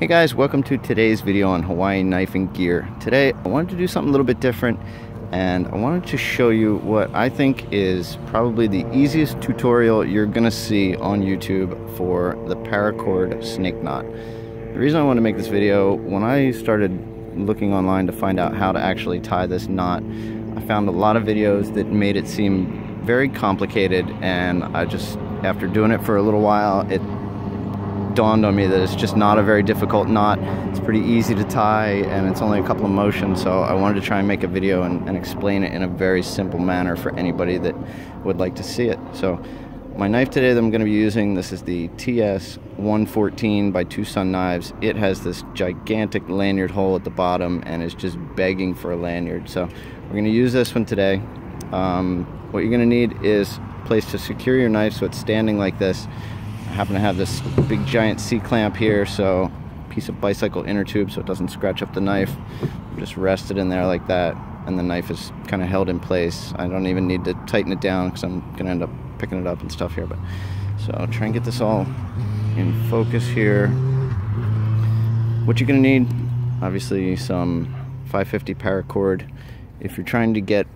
Hey guys, welcome to today's video on Hawaiian knife and gear. Today I wanted to do something a little bit different, and I wanted to show you what I think is probably the easiest tutorial you're gonna see on YouTube for the paracord snake knot. The reason I wanted to make this video, when I started looking online to find out how to actually tie this knot, I found a lot of videos that made it seem very complicated, and I just, after doing it for a little while, it dawned on me that it's just not a very difficult knot. It's pretty easy to tie, and it's only a couple of motions, so I wanted to try and make a video and explain it in a very simple manner for anybody that would like to see it. So my knife today that I'm going to be using, this is the TS114 by TwoSun Knives. It has this gigantic lanyard hole at the bottom and is just begging for a lanyard. So we're going to use this one today. What you're going to need is a place to secure your knife so it's standing like this. I happen to have this big giant C-clamp here, so piece of bicycle inner tube so it doesn't scratch up the knife. Just rest it in there like that, and the knife is kind of held in place. I don't even need to tighten it down because I'm going to end up picking it up and stuff here. But so I'll try and get this all in focus here. What you're going to need, obviously, some 550 paracord. If you're trying to get,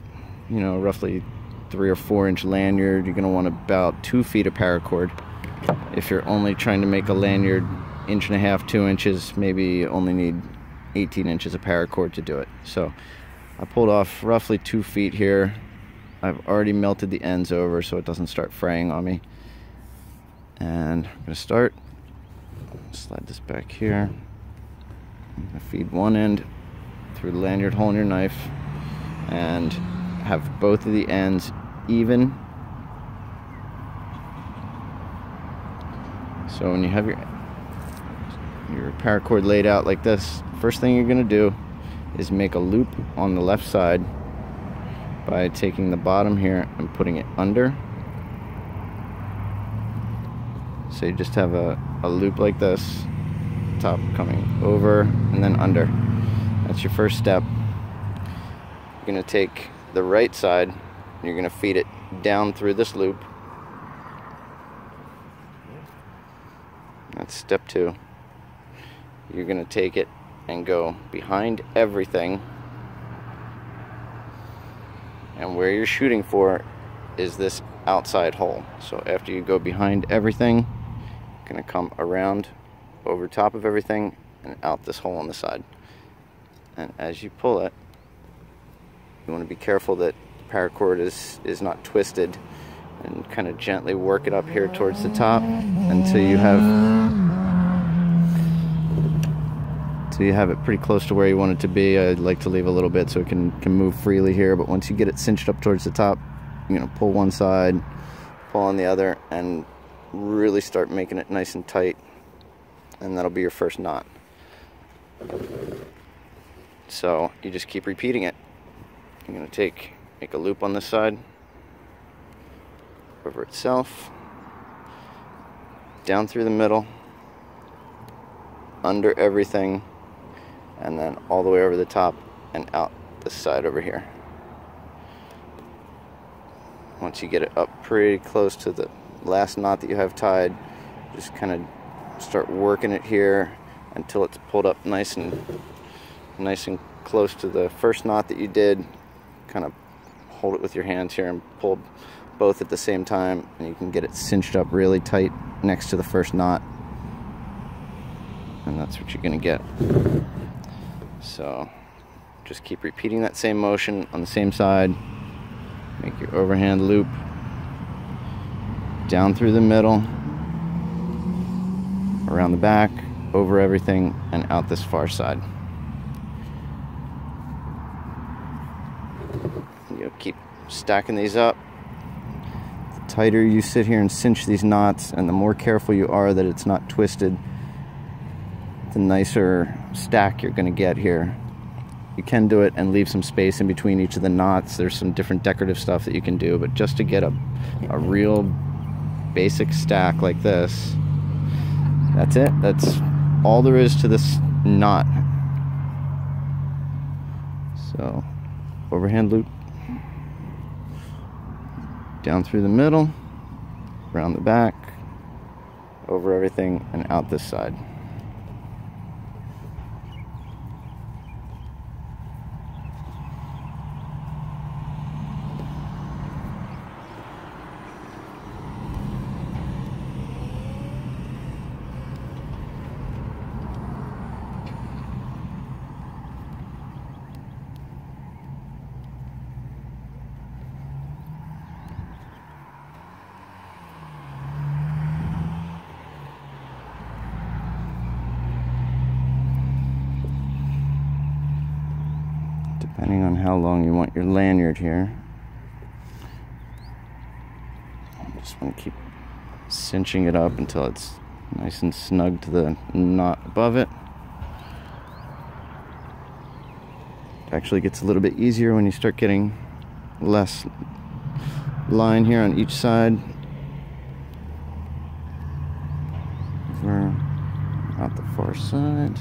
you know, roughly 3 or 4 inch lanyard, you're going to want about 2 feet of paracord. If you're only trying to make a lanyard 1.5 to 2 inches, maybe you only need 18 inches of paracord to do it. So I pulled off roughly 2 feet here. I've already melted the ends over so it doesn't start fraying on me. And I'm going to start, slide this back here. I'm going to feed one end through the lanyard hole in your knife and have both of the ends even. So when you have your paracord laid out like this, first thing you're going to do is make a loop on the left side by taking the bottom here and putting it under. So you just have a loop like this, top coming over and then under. That's your first step. You're going to take the right side, you're going to feed it down through this loop. That's step 2. You're going to take it and go behind everything, and where you're shooting for is this outside hole. So after you go behind everything, you're going to come around over top of everything and out this hole on the side. And as you pull it, you want to be careful that the paracord is not twisted, and kind of gently work it up here towards the top until you have it pretty close to where you want it to be. I'd like to leave a little bit so it can move freely here, but once you get it cinched up towards the top, you're going to pull one side, pull on the other, and really start making it nice and tight, and that'll be your first knot. So you just keep repeating it. You're going to make a loop on this side, over itself, down through the middle, under everything, and then all the way over the top and out this side over here. Once you get it up pretty close to the last knot that you have tied, just kind of start working it here until it's pulled up nice and close to the first knot that you did. Kind of hold it with your hands here and pull both at the same time, and you can get it cinched up really tight next to the first knot, and that's what you're going to get. So just keep repeating that same motion on the same side. Make your overhand loop down through the middle, around the back, over everything, and out this far side. You'll keep stacking these up. The tighter you sit here and cinch these knots, and the more careful you are that it's not twisted, the nicer stack you're going to get here. You can do it and leave some space in between each of the knots. There's some different decorative stuff that you can do, but just to get a real basic stack like this, that's it. That's all there is to this knot. So overhand loop down through the middle, around the back, over everything, and out this side. depending on how long you want your lanyard here. I just want to keep cinching it up until it's nice and snug to the knot above it. It actually gets a little bit easier when you start getting less line here on each side. Over out the far side.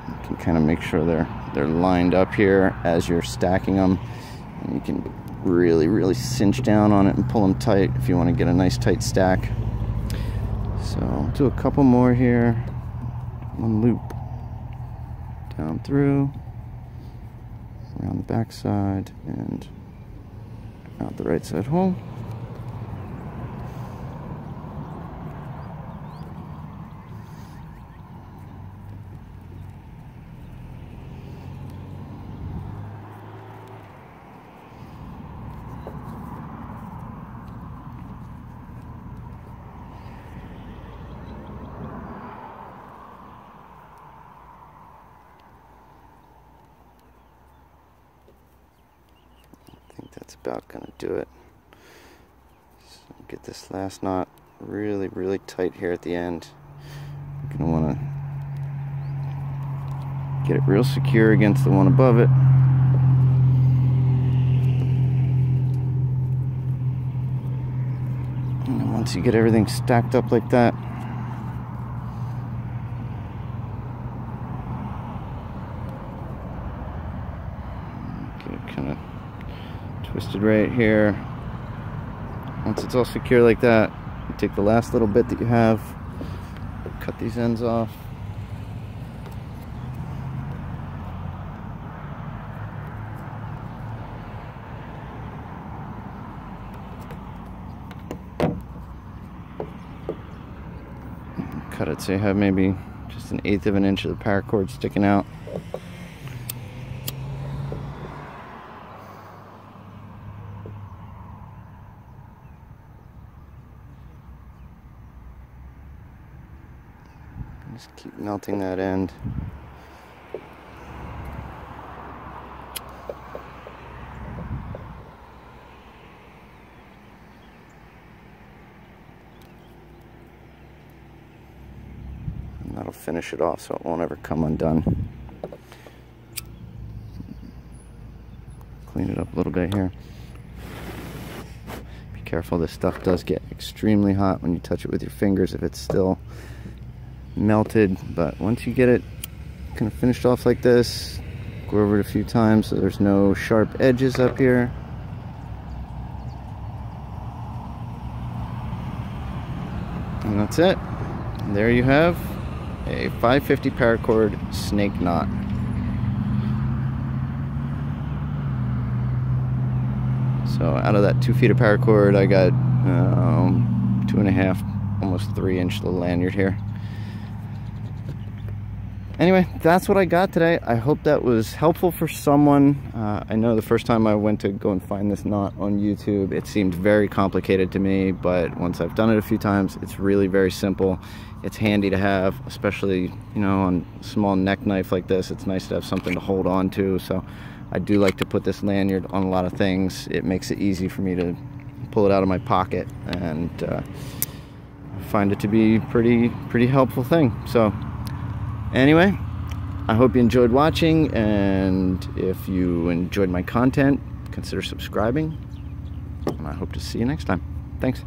You can kind of make sure they're lined up here as you're stacking them, and you can really cinch down on it and pull them tight if you want to get a nice tight stack. So I'll do a couple more here. One loop down through, around the back side, and out the right side hole. That's about gonna do it. So get this last knot really tight here at the end. You're gonna want to get it real secure against the one above it. And then once you get everything stacked up like that, get it kind of twisted right here. Once it's all secure like that, you take the last little bit that you have, cut these ends off. Cut it so you have maybe just 1/8 of an inch of the paracord sticking out. Just keep melting that end. And that'll finish it off so it won't ever come undone. Clean it up a little bit here. Be careful, this stuff does get extremely hot when you touch it with your fingers if it's still melted, but once you get it kind of finished off like this, go over it a few times so there's no sharp edges up here. And that's it. And there you have a 550 paracord snake knot. So out of that 2 feet of paracord, I got 2.5, almost 3 inch little lanyard here. Anyway, that's what I got today. I hope that was helpful for someone. I know the first time I went to go and find this knot on YouTube, it seemed very complicated to me, but once I've done it a few times, it's really very simple. It's handy to have, especially, you know, on a small neck knife like this. It's nice to have something to hold on to. So I do like to put this lanyard on a lot of things. It makes it easy for me to pull it out of my pocket, and I find it to be pretty helpful thing. So anyway, I hope you enjoyed watching, and if you enjoyed my content, consider subscribing, and I hope to see you next time. Thanks.